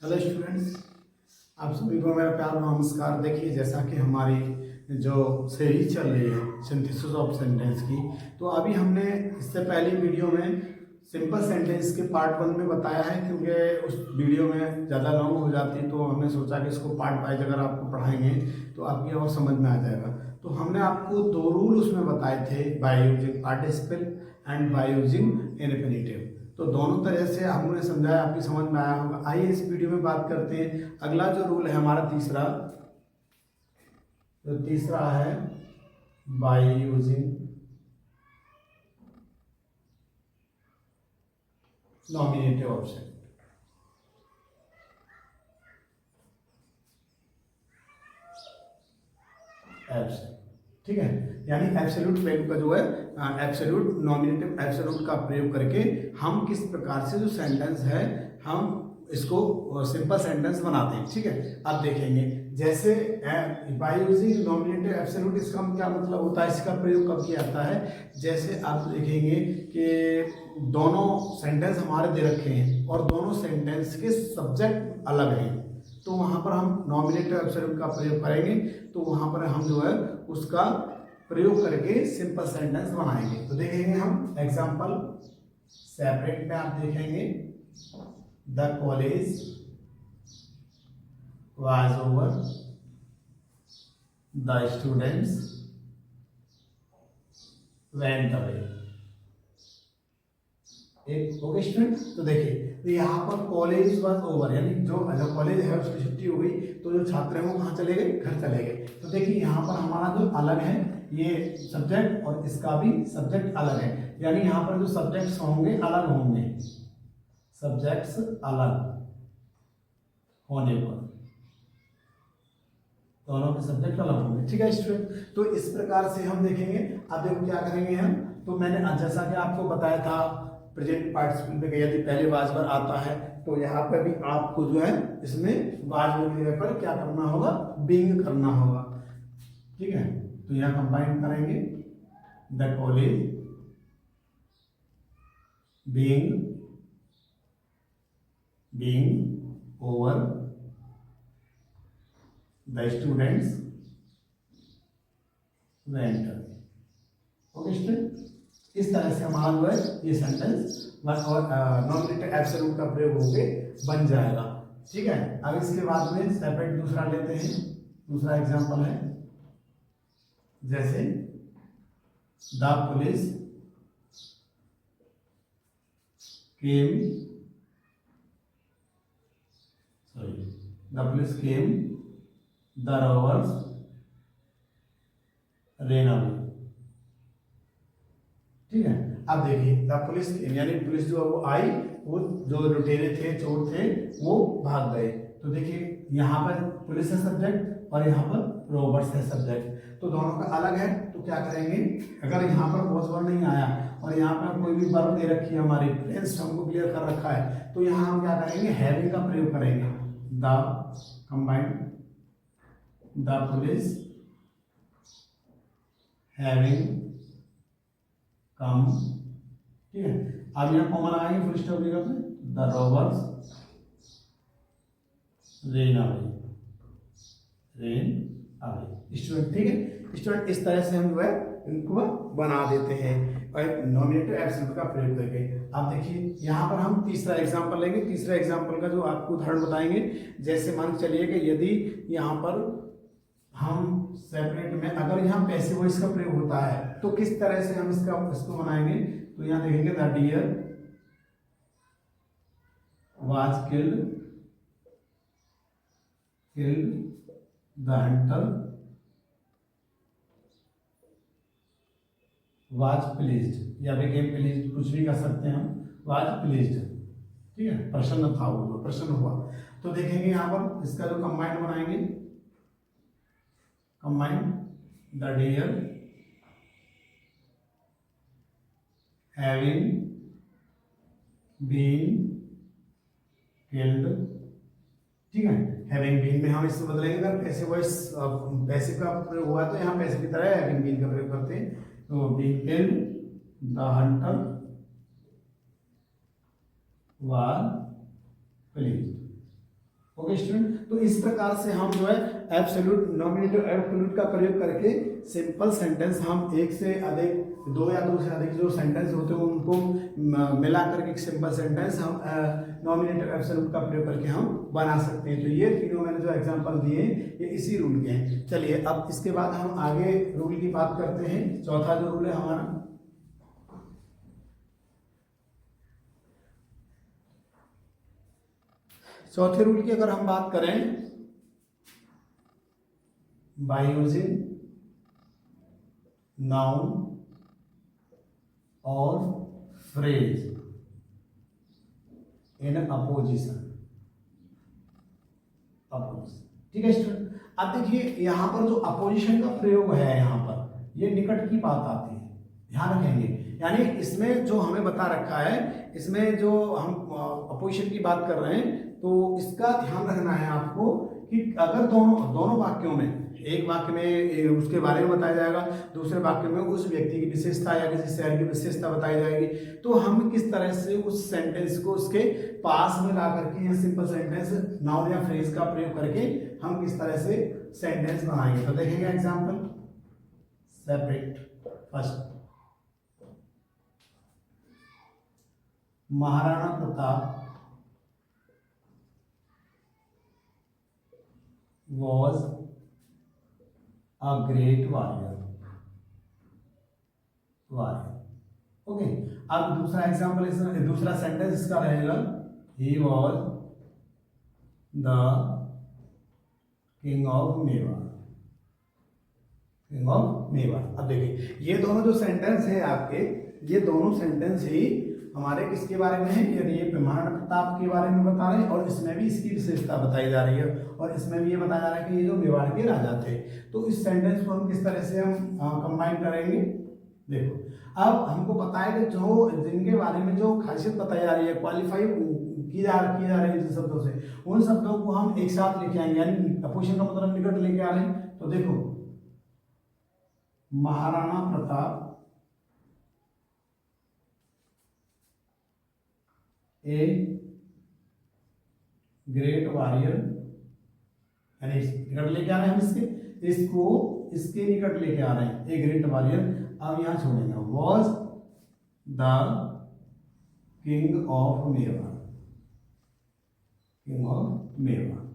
Hello students, आप सभी को मेरा प्यार नमस्कार। देखिए, जैसा कि हमारी जो सीरीज चल रही है सिंथेसिस ऑफ सेंटेंस की, तो अभी हमने इससे पहली वीडियो में सिंपल सेंटेंस के पार्ट 1 में बताया है, क्योंकि उस वीडियो में ज़्यादा लॉन्ग हो जाती, तो हमने सोचा कि इसको पार्ट वाइज अगर आपको पढ़ाएंगे तो आपकी और समझ में आ जाएगा। तो हमने आपको 2 रूल उसमें बताए थे, by using participle and by using infinitive. तो दोनों तरह से हमने समझाया, आपकी समझ में आया होगा। आइए इस वीडियो में बात करते हैं। अगला जो रूल है हमारा तीसरा, तो तीसरा है बाय यूजिंग नॉमिनेटिव ऑब्जेक्ट। ठीक है, यानी एब्सोल्यूट वैल्यू का जो है एब्सोल्यूट नॉमिनेटिव एब्सोल्यूट का प्रयोग करके हम किस प्रकार से जो सेंटेंस है हम इसको सिंपल सेंटेंस बनाते हैं। ठीक है, अब देखेंगे जैसे बाय यूजिंग नॉमिनेटिव एब्सोल्यूट, इसका क्या मतलब होता है, इसका प्रयोग कब किया जाता है। जैसे आप देखेंगे कि दोनों सेंटेंस हमारे दे रखे हैं और दोनों सेंटेंस के सब्जेक्ट अलग हैं, तो वहां पर हम नॉमिनेटिव एब्सोल्यूट का प्रयोग करेंगे। तो वहां पर हम जो है उसका प्रयोग करके सिंपल सेंटेंस बनाएंगे। तो देखेंगे हम एग्जांपल सेपरेट में, आप देखेंगे the college was over, the students went away. एक ओके स्टूडेंट, तो देखिए, तो यहाँ पर कॉलेज वाज ओवर, यानी जो कॉलेज है उसकी छुट्टी हो गई, तो जो छात्र हैं वो कहाँ चले गए, घर चले गए। तो देखिए यहाँ पर हमारा जो अलग है ये सब्जेक्ट और इसका भी सब्जेक्ट अलग है, यानी यहाँ पर जो सब्जेक्ट्स होंगे अलग होंगे, सब्जेक्ट्स अलग होने पर दोनों के सब्जेक्ट अलग होंगे। ठीक है स्टूडेंट, तो इस प्रकार से हम देखेंगे। अब देखो क्या करेंगे हम, तो मैंने जैसा कि आपको बताया था प्रेजेंट पार्टिसिपल में यदि पहले वाजवर आता है, तो यहाँ पर भी आपको जो है इसमें वाजवर की जगह पर क्या करना होगा, बीइंग करना होगा। ठीक है, तो यहाँ कंबाइन करेंगे the college being over, the students went. Okay student, इस तरह से हमारा जो है ये सेंटेंस और नॉमिनेटिव एब्सोल्यूट का प्रयोग होके बन जाएगा। ठीक है, अब इसके बाद में सेपरेट दूसरा लेते हैं। दूसरा एग्जांपल है जैसे the police came the robbers rain away. ठीक है, अब देखिए द पुलिस यानी पुलिस जो है वो आई, वो जो लुटेरे थे, चोर थे, वो भाग गए। तो देखिए यहाँ पर पुलिस है सब्जेक्ट और यहाँ पर रॉबर्ट्स है सब्जेक्ट, तो दोनों का अलग है। तो क्या करेंगे, अगर यहाँ पर वॉज वर्ड नहीं आया और यहाँ पर कोई भी वर्ब दे रखी है, हमारी टेंस हमको क्लियर कर रखा है, तो यहाँ हम क्या करेंगे, हैविंग का प्रयोग करेंगे। The combined the police having कम। ठीक है, अब यहाँ कॉमन आएंगे, फुल स्टॉप जगह पे the robbers rain away. Student, ठीक है स्टूडेंट, इस तरह से हम जो है इनको बना देते हैं और नॉमिनेटिव एब्सोल्यूट का प्रयोग करके। अब देखिए यहाँ पर हम तीसरा एग्जांपल लेंगे। तीसरा एग्जांपल का जो आपको उदाहरण बताएंगे, जैसे मान चलिए कि यदि यहाँ पर हम सेपरेट में अगर यहाँ पैसिव वॉइस का प्रयोग होता है, तो किस तरह से हम इसको बनाएंगे। तो यहाँ देखेंगे the deer was killed the hunter was pleased, या बिकेम प्लीज्ड, कुछ भी कर सकते हैं हम, वाज प्लीज्ड। ठीक है, प्रसन्न था, वो प्रसन्न हुआ। तो देखेंगे यहाँ पर इसका जो कंबाइंड बनाएंगे, combined the deer having been killed. ठीक है, हैविंग बीन में हम इससे बदलेंगे, अगर पैसिव वॉइस पैसिव का प्रयोग हुआ तो यहाँ पैसिव की तरह हैविंग बीन का प्रयोग करते हैं। तो been killed the hunter was pleased. Okay student, तो इस प्रकार से हम जो है एब्सोल्यूट, नॉमिनेटिव, एब्सोल्यूट का प्रयोग करके सिंपल सेंटेंस हम एक से अधिक, दो या दो से अधिक जो सेंटेंस होते हैं उनको मिला करके एक सिंपल सेंटेंस हम नॉमिनेटिव एब्सोल्यूट का प्रयोग करके हम बना सकते हैं। तो ये तीनों मैंने जो एग्जांपल दिए ये इसी रूल के हैं। चलिए अब इसके बाद हम आगे रूल की बात करते हैं। चौथा जो रूल है हमारा, चौथे रूल की अगर हम बात करें, बाय यूजिंग नाउन और फ्रेज इन अपोजिशन, ठीक है स्टूडेंट। अब देखिए यहां पर जो अपोजिशन का प्रयोग है, यहां पर ये निकट की बात आती है, ध्यान रखेंगे। यानी इसमें जो हमें बता रखा है, इसमें जो हम अपोजिशन की बात कर रहे हैं, तो इसका ध्यान रखना है आपको कि अगर दोनों वाक्यों में, एक वाक्य में उसके बारे में बताया जाएगा, दूसरे वाक्य में उस व्यक्ति की विशेषता या किसी शहर की विशेषता बताई जाएगी, तो हम किस तरह से उस सेंटेंस को उसके पास में ला करके, या सिंपल सेंटेंस नाउन या फ्रेज का प्रयोग करके हम किस तरह से सेंटेंस बनाएंगे। तो देखेंगे example, separate. First, Maharana Pratap was a great warrior। Okay, अब दूसरा एग्जांपल, दूसरा सेंटेंस इसका रहेगा, he was the king of Mewar, king of Mewar. अब देखिए ये दोनों जो सेंटेंस है आपके, ये दोनों सेंटेंस ही हमारे किसके बारे में है, ये महाराणा प्रताप के बारे में बता रहे हैं, और इसमें भी इसकी विशेषता बताई जा रही है, और इसमें भी ये बताया जा रहा है कि ये जो मेवाड़ के राजा थे। तो इस सेंटेंस को हम किस तरह से हम कंबाइन करेंगे। देखो अब हमको पता है कि जो जिनके बारे में जो खासियत बताई जा रही है, क्वालिफाई की जा रही है जिन शब्दों से, उन शब्दों को हम एक साथ लेके आएंगे, यानी अपोजिशन का मतलब निकट लेके आ रहे हैं। तो देखो, Maharana Pratap a great warrior, यानी निकट लेके आ रहे हैं हम इसको इसके निकट लेके आ रहे हैं, ए ग्रेट वॉरियर। अब यहां छोड़ेंगे, was the king of Mewar, king of Mewar,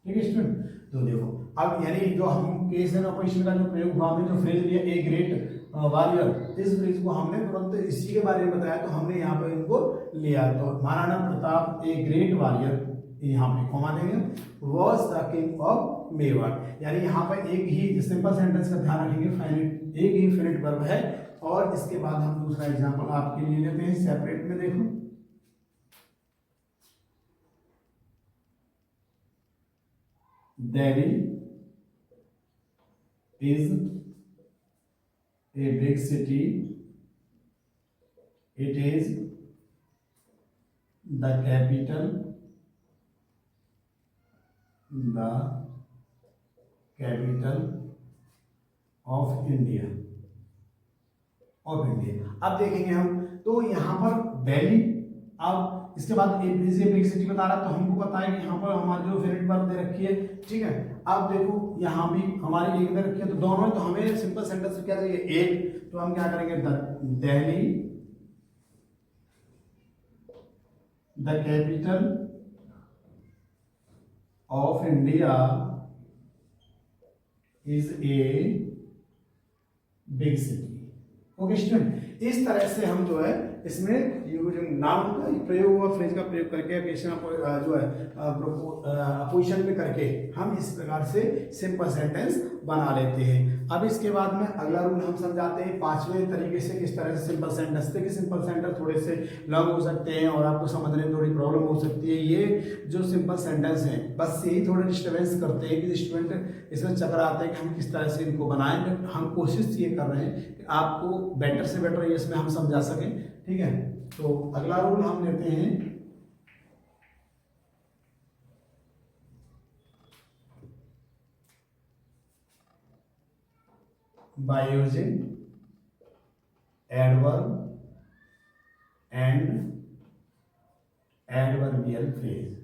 ठीक है स्टूडेंट। तो देखो अब यानी जो हम केस एंड ऑपरेशन का जो प्रयोग हुआ, हमने जो फ्रेज लिया ए ग्रेट वॉरियर, इस फ्रेज को हमने तुरंत इसी के बारे में बताया, तो हमने यहाँ पर इनको लिया। तो Maharana Pratap a great warrior, यहाँ पे कॉमा देंगे, was the king of Mewar, यानी यहाँ पर एक ही सिंपल सेंटेंस का ध्यान रखेंगे, फाइनाइट एक ही फिनिट वर्ब है। और इसके बाद हम दूसरा एग्जांपल आपके लिए लेते हैं, सेपरेट में देखो, Delhi is a big city, it is the capital of India, अब देखेंगे हम, तो यहाँ पर दिल्ली, अब इसके बाद एक बिग सिटी बता रहा है, तो हमको पता है कि यहाँ पर हमारी जो फेवरेट वर्ब दे रखी है, ठीक है। अब देखो यहाँ भी हमारी एक दे रखी है, तो दोनों है, तो हमें सिंपल सेंटेंस क्या चाहिए, एक, तो हम क्या करेंगे, Delhi the capital of India is a big city. Okay student, इस तरह से हम जो है इसमें नाउन का प्रयोग हुआ, फ्रेज का प्रयोग करके जो है अपोजिशन में करके हम इस प्रकार से सिंपल सेंटेंस बना लेते हैं। अब इसके बाद में अगला रूल हम समझाते हैं, पांचवें तरीके से किस तरह से सिंपल सेंटेंस, देखिए सिंपल सेंटेंस थोड़े से लॉन्ग हो सकते हैं और आपको समझने में थोड़ी प्रॉब्लम हो सकती है। ये जो सिंपल सेंटेंस हैं बस यही थोड़े डिस्टर्बेंस करते हैं कि स्टूडेंट इसमें चक्कर आते हैं कि हम किस तरह से इनको बनाएं। हम कोशिश ये कर रहे हैं कि आपको बेटर से बेटर इसमें हम समझा सकें, ठीक है। तो अगला रूल हम लेते हैं, by using adverb and adverbial phrase,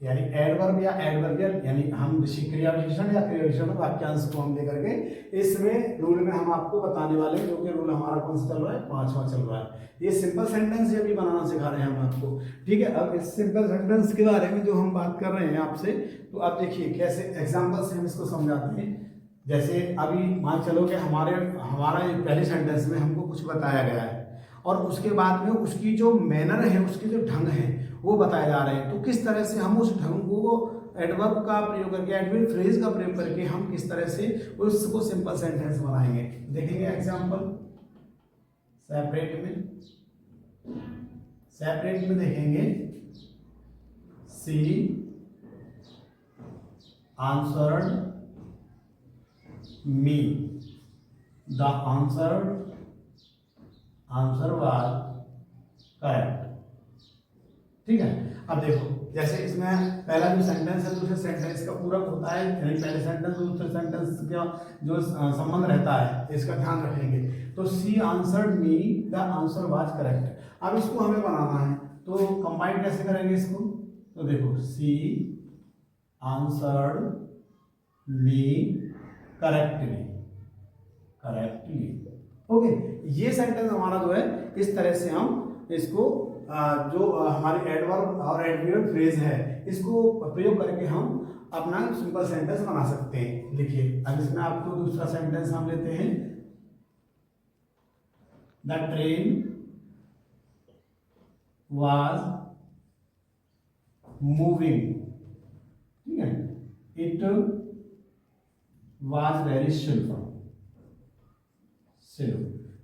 यानी एडवर्ब या एडवर्बियल, यानी हम क्रिया विशेषण या क्रिया विशेषण वाक्यांश को हम लेकर के इसमें रूल में हम आपको बताने वाले हैं, जो कि रूल हमारा कौन सा चल रहा है, 5वां चल रहा है। ये सिंपल सेंटेंस ये भी बनाना सिखा रहे हैं हम आपको, ठीक है। अब इस सिंपल सेंटेंस के बारे में जो हम बात कर रहे हैं आपसे, तो आप देखिए कैसे एग्जाम्पल से हम इसको समझाते हैं। जैसे अभी मान चलो कि हमारा ये पहले सेंटेंस में हमको कुछ बताया गया है, और उसके बाद में उसकी जो मैनर है, उसके जो ढंग है वो बताए जा रहे हैं। तो किस तरह से हम उस ढंग को एडवर्ब का प्रयोग करके, एडवर्ब फ्रेज का प्रयोग करके हम किस तरह से उसको सिंपल सेंटेंस बनाएंगे, देखेंगे एग्जांपल। सेपरेट में देखेंगे, she answered me, the answer was correct, ठीक है। अब देखो जैसे इसमें पहला जो सेंटेंस है दूसरे सेंटेंस का पूरक होता है, यानी पहले सेंटेंस दूसरे सेंटेंस का जो संबंध रहता है इसका ध्यान रखेंगे। तो she answered me the answer was correct. अब इसको हमें बनाना है, तो कंबाइन कैसे करेंगे इसको, तो देखो सी आंसर्ड मी करेक्टली, ओके। ये सेंटेंस हमारा जो है इस तरह से हम इसको जो हमारी एडवर्ब और एडवर्ब फ्रेज है इसको प्रयोग करके हम अपना सिंपल सेंटेंस बना सकते हैं। लिखिए, अब इसमें आपको दूसरा सेंटेंस हम लेते हैं, द ट्रेन वाज मूविंग, ठीक है, इट वाज वेरी स्लो,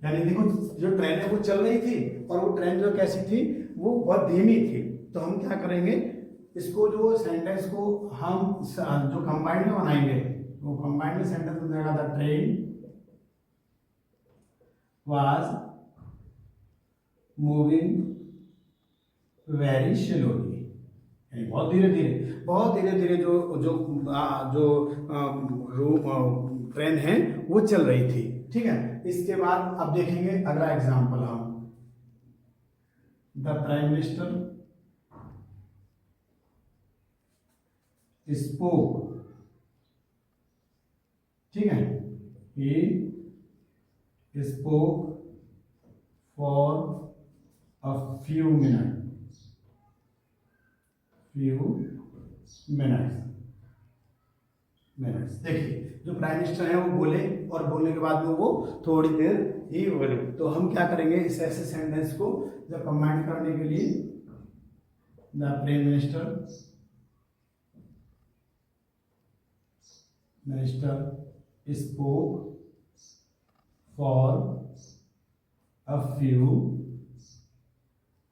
यानी देखो जो ट्रेन है वो चल रही थी, और वो ट्रेन जो कैसी थी, वो बहुत धीमी थी। तो हम क्या करेंगे, इसको जो सेंटेंस को हम जो कंबाइंड में बनाएंगे, वो कंबाइंड में सेंटेंस हो जाएगा, the train was moving very slowly, यानी बहुत धीरे धीरे जो ट्रेन है वो चल रही थी, ठीक है। इसके बाद अब देखेंगे अगला एग्जांपल हम, द प्राइम मिनिस्टर स्पोक, ठीक है, he spoke for a few minutes, देखिए जो प्राइम मिनिस्टर है वो बोले, और बोलने के बाद में वो थोड़ी देर ही बोले। तो हम क्या करेंगे, इस ऐसे सेंटेंस को जब कंबाइन करने के लिए, the prime minister spoke for a few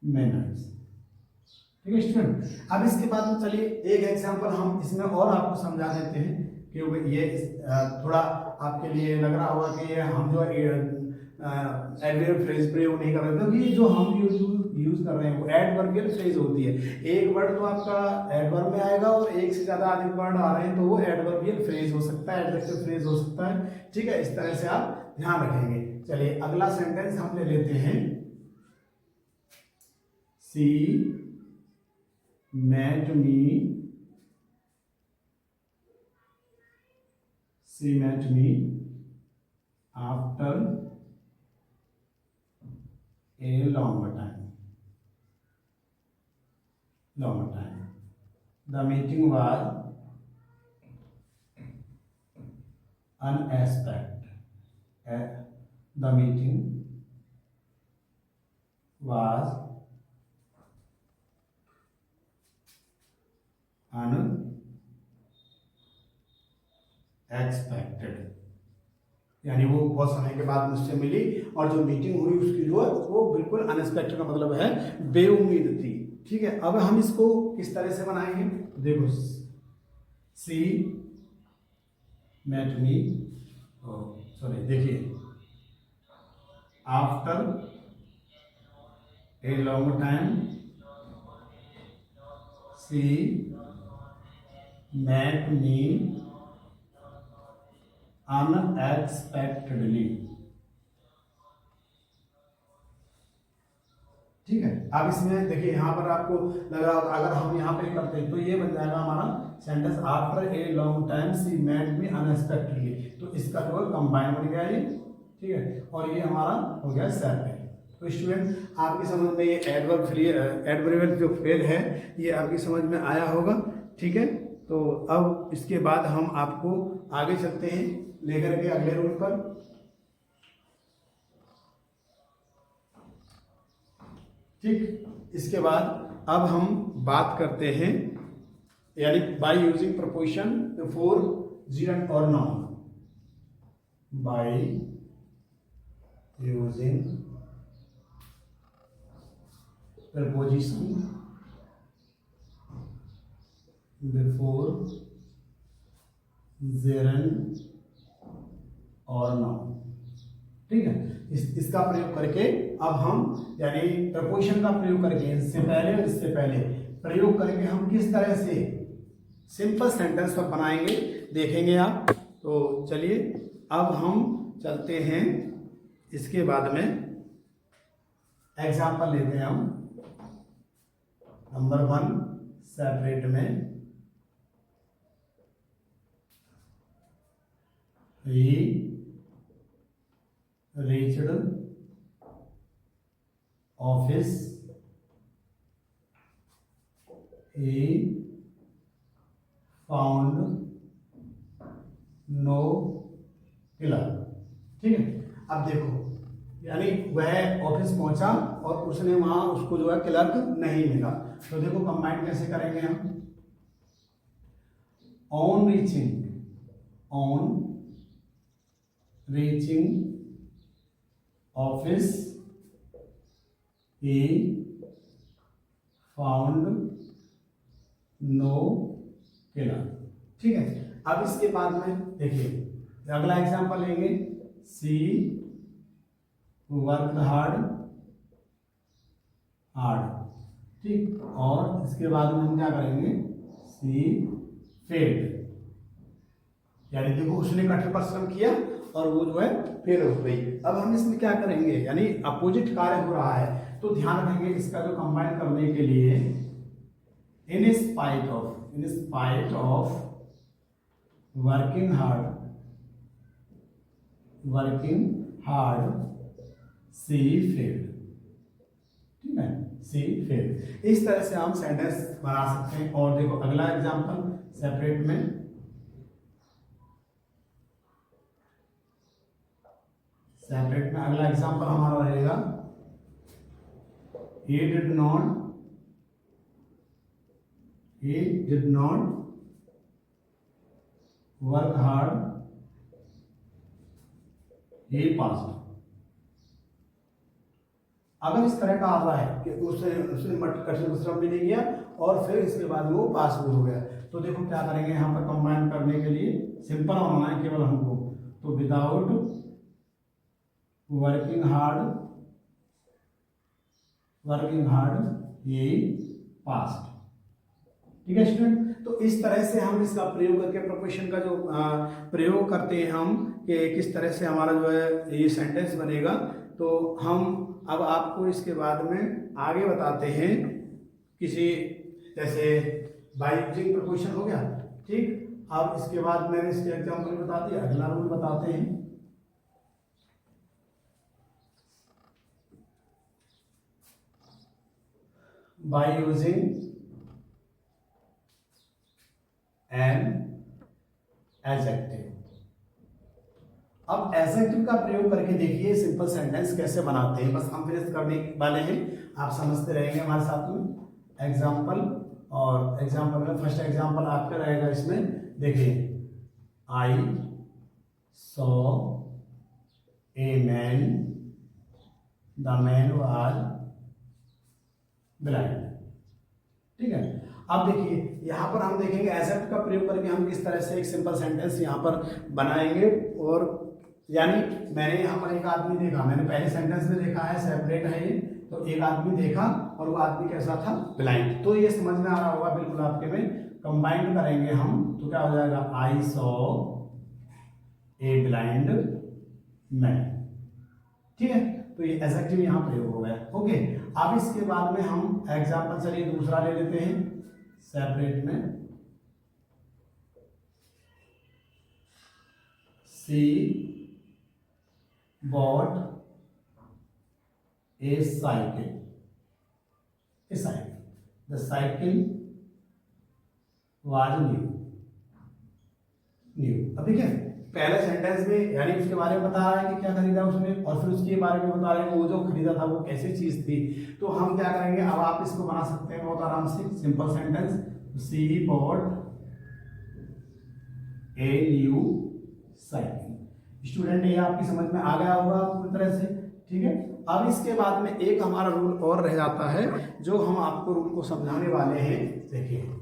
minutes, ठीक है स्टूडेंट। अब इसके बाद में चलिए एक एग्जांपल हम इसमें और आपको समझा देते हैं, कि ये थोड़ा आपके लिए लग रहा होगा कि ये हम जो एडवर्ब फ्रेज प्रयोग नहीं कर रहे, तो ये जो हम यूज कर रहे हैं वो एडवर्बियल फ्रेज होती है। एक वर्ड तो आपका एडवर्ब में आएगा, और एक से ज्यादा अधिक वर्ड आ रहे हैं तो वो एडवर्बियल फ्रेज हो सकता है, एडजेक्टिव फ्रेज हो सकता है, ठीक है। इस तरह से आप ध्यान रखेंगे। चलिए अगला सेंटेंस हम ले लेते हैं, सी met me after a longer time. The meeting was unexpected. The meeting was unexpected, यानी वो बहुत समय के बाद मुझसे मिली, और जो मीटिंग हुई उसकी जो वो बिल्कुल अनएक्सपेक्टेड का मतलब है बेउम्मीद थी, ठीक है। अब हम इसको किस तरह से बनाएंगे, देखो सी मेट मी, सॉरी देखिए, after a long time she met me unexpectedly, ठीक है। अब इसमें देखिए यहाँ पर आपको लग रहा होगा अगर हम यहाँ पे करते हैं तो ये बन जाएगा हमारा sentence after a long time she met me unexpectedly, तो इसका जो है कंबाइन बन गया ये, ठीक है, और ये हमारा हो गया सेपरेट। तो स्टूडेंट आपकी समझ में ये एडवर्बियल जो फ्रेज है ये आपकी समझ में आया होगा, ठीक है। तो अब इसके बाद हम आपको आगे चलते हैं लेकर के अगले रूल पर। ठीक, इसके बाद अब हम बात करते हैं यानी by using preposition before Jiran और noun, by using preposition before gerund और नाउन, ठीक है। इसका प्रयोग करके अब हम यानी प्रपोजिशन का प्रयोग करके इससे पहले और इससे पहले प्रयोग करके हम किस तरह से सिंपल सेंटेंस पर बनाएंगे देखेंगे आप। तो चलिए अब हम चलते हैं, इसके बाद में एग्जाम्पल लेते हैं हम। नंबर 1 सेपरेट में he reached office, he found no clerk, ठीक है। अब देखो यानी वह ऑफिस पहुंचा और उसने वहां उसको जो है क्लर्क नहीं मिला, तो देखो कंबाइन कैसे करेंगे हम। On reaching office he found no clerk, ठीक है। अब इसके बाद में देखिए अगला एग्जांपल लेंगे, सी वर्क हार्ड, ठीक, और इसके बाद में हम क्या करेंगे, सी फेल्ड, यानी देखो उसने कठिन परिश्रम किया और वो जो है फेल हो गई। अब हम इसमें क्या करेंगे यानी अपोजिट कार्य हो रहा है, तो ध्यान रखेंगे इसका जो कंबाइन करने के लिए in spite of working hard she failed, ठीक है, सी फेल्ड। इस तरह से हम सेंटेंस बना सकते हैं। और देखो अगला एग्जांपल सेपरेट में, अगला एग्जांपल हमारा रहेगा, he did not work hard, he passed। अगर इस तरह का आ रहा है कि उसने कठिन परिश्रम भी नहीं किया और फिर इसके बाद वो पास भी हो गया, तो देखो क्या करेंगे यहाँ पर कंबाइन करने के लिए सिंपल बनाना है केवल हमको, तो विदाउट वर्किंग हार्ड ये पास्ट, ठीक है स्टूडेंट। तो इस तरह से हम इसका प्रयोग करके प्रपोजिशन का जो प्रयोग करते हैं हम कि किस तरह से हमारा जो है ये सेंटेंस बनेगा। तो हम अब आपको इसके बाद में आगे बताते हैं किसी जैसे बाय यूजिंग प्रपोजिशन हो गया, ठीक। अब इसके बाद मैंने इसके एग्जाम्पल बता दिया, अगला रूल बताते हैं। By using an adjective, अब एडजेक्टिव का प्रयोग करके देखिए सिंपल सेंटेंस कैसे बनाते हैं, बस हम फिनिश करने वाले हैं, आप समझते रहेंगे हमारे साथ में। एग्जाम्पल और एग्जाम्पल में फर्स्ट एग्जाम्पल आपका रहेगा, इसमें देखिए, I saw a man, the man was blind, ठीक है। अब देखिए यहाँ पर हम देखेंगे एडजेक्टिव का प्रयोग करके हम किस तरह से एक सिंपल सेंटेंस यहाँ पर बनाएंगे। और यानी मैंने यहाँ पर एक आदमी देखा, मैंने पहले सेंटेंस में देखा है सेपरेट है ये, तो एक आदमी देखा और वो आदमी कैसा था, ब्लाइंड। तो ये समझ में आ रहा होगा बिल्कुल आपके में। कंबाइन करेंगे हम तो क्या हो जाएगा, I saw a blind man, ठीक है। तो ये एडजेक्टिव यहाँ प्रयोग हो गया, ओके। अब इसके बाद में हम एग्जाम्पल चलिए दूसरा ले लेते हैं सेपरेट में। She bought a cycle, the cycle was new. अब देखिए पहले सेंटेंस में यानी उसके बारे में बता रहा है कि क्या खरीदा उसने, और फिर उसके बारे में बता रहे हैं वो जो खरीदा था वो कैसी चीज थी। तो हम क्या करेंगे, अब आप इसको बना सकते हैं बहुत आराम से, simple sentence, she bought a new cycle. Student ये आपकी समझ में आ गया होगा पूरी तरह से, ठीक है। अब इसके बाद में एक हमारा रूल और रह जाता है जो हम आपको रूल को समझाने वाले हैं। देखिए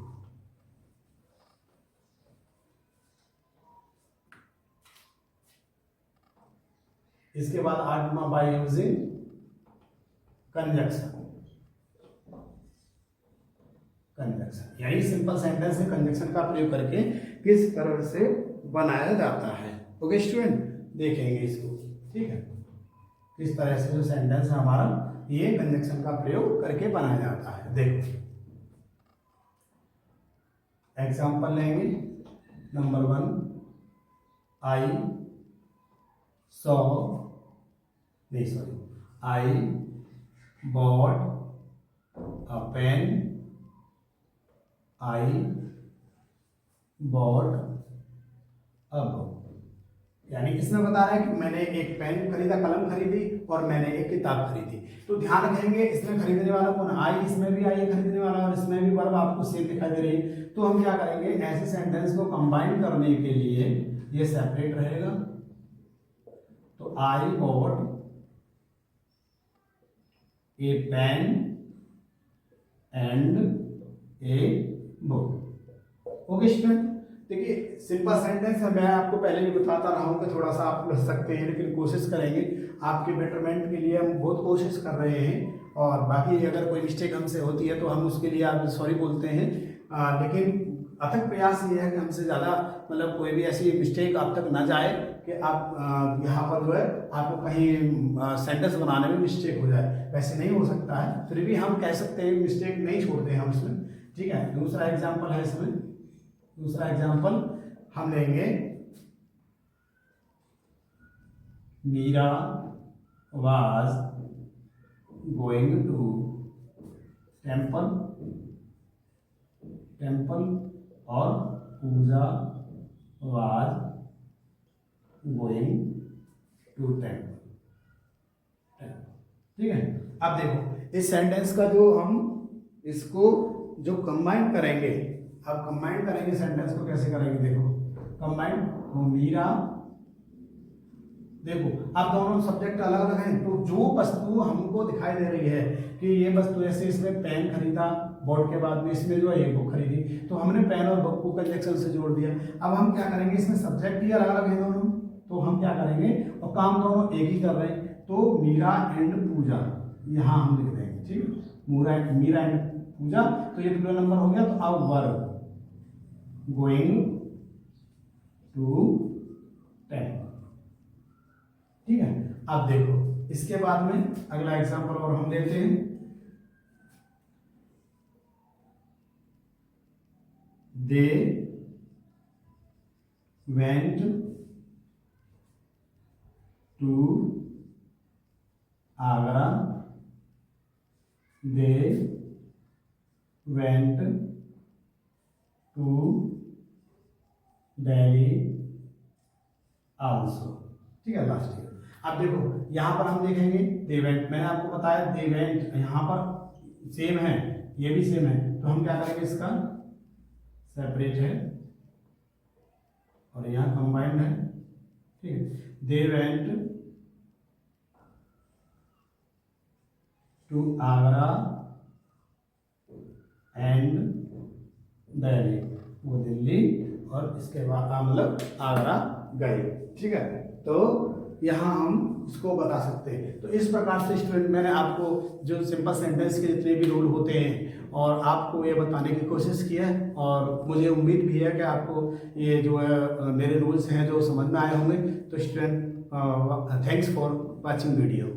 इसके बाद आर्गुमा बाय यूजिंग कंजक्शन, यानी सिंपल सेंटेंस में कंजक्शन का प्रयोग करके किस तरह से बनाया जाता है। ओके स्टूडेंट, देखेंगे इसको, ठीक है, किस तरह से जो सेंटेंस है हमारा ये कंजक्शन का प्रयोग करके बनाया जाता है। देखो एग्जांपल लेंगे, number 1, I bought a pen, I bought a book. यानी इसमें बता रहा है कि मैंने एक पेन खरीदा, कलम खरीदी और मैंने एक किताब खरीदी। तो ध्यान रखेंगे इसमें खरीदने वाला कौन, आई, इसमें भी आई खरीदने वाला और इसमें भी वर्ब आपको सेम दिखाई दे रही है। तो हम क्या करेंगे, ऐसे सेंटेंस को कंबाइन करने के लिए ये सेपरेट रहेगा। तो I bought a pen and a book. Okay student, देखिए सिंपल सेंटेंस है, मैं आपको पहले भी बताता रहा हूँ कि थोड़ा सा आप लग सकते हैं, लेकिन कोशिश करेंगे आपके बेटरमेंट के लिए, हम बहुत कोशिश कर रहे हैं। और बाकी अगर कोई मिस्टेक हमसे होती है तो हम उसके लिए आप सॉरी बोलते हैं, लेकिन अथक प्रयास ये है कि हमसे ज़्यादा मतलब कोई भी ऐसी मिस्टेक आप तक ना जाए कि आप यहाँ पर जो है आपको कहीं सेंटेंस बनाने में मिस्टेक हो जाए। वैसे नहीं हो सकता है, फिर भी हम कह सकते हैं मिस्टेक नहीं छोड़ते हैं हम इसमें, ठीक है। दूसरा एग्जाम्पल है इसमें, दूसरा एग्जाम्पल हम लेंगे, Meera was going to temple और Puja was going to temple. ठीक है। अब देखो इस सेंटेंस का जो हम इसको जो कंबाइन करेंगे, अब कंबाइन करेंगे सेंटेंस को कैसे करेंगे, देखो कंबाइन, मीरा, देखो अब दोनों सब्जेक्ट अलग अलग हैं, तो जो वस्तु हमको दिखाई दे रही है कि ये वस्तु, जैसे इसमें पेन खरीदा, बोर्ड के बाद में इसमें जो है ये बुक खरीदी, तो हमने पेन और बुक को कंजक्शन से जोड़ दिया। अब हम क्या करेंगे, इसमें सब्जेक्ट ही अलग अलग है दोनों, तो हम क्या करेंगे, और काम दोनों एक ही कर रहे हैं, तो मीरा एंड पूजा यहाँ हम लिख देंगे, ठीक, मीरा एंड पूजा, तो ये दूसरा नंबर हो गया। तो अब वर्ब गोइंग टू टेम्पल, ठीक है। अब देखो इसके बाद में अगला एग्जांपल और हम लेते हैं, they went to Agra, they went to Delhi also, ठीक है, लास्ट ईयर। अब देखो यहाँ पर हम देखेंगे दे वेंट, मैंने आपको बताया दे वेंट यहाँ पर सेम है, ये भी सेम है, तो हम क्या करेंगे, इसका सेपरेट है और यहाँ कंबाइंड है, ठीक है। They went to Agra and Delhi, वो दिल्ली और इसके बाद मतलब आगरा गए, ठीक है। तो यहाँ हम इसको बता सकते हैं। तो इस प्रकार से स्टूडेंट मैंने आपको जो सिंपल सेंटेंस के जितने भी रूल होते हैं और आपको ये बताने की कोशिश की है, और मुझे उम्मीद भी है कि आपको ये जो है मेरे रूल्स हैं जो समझ में आए होंगे। तो student thanks for watching video.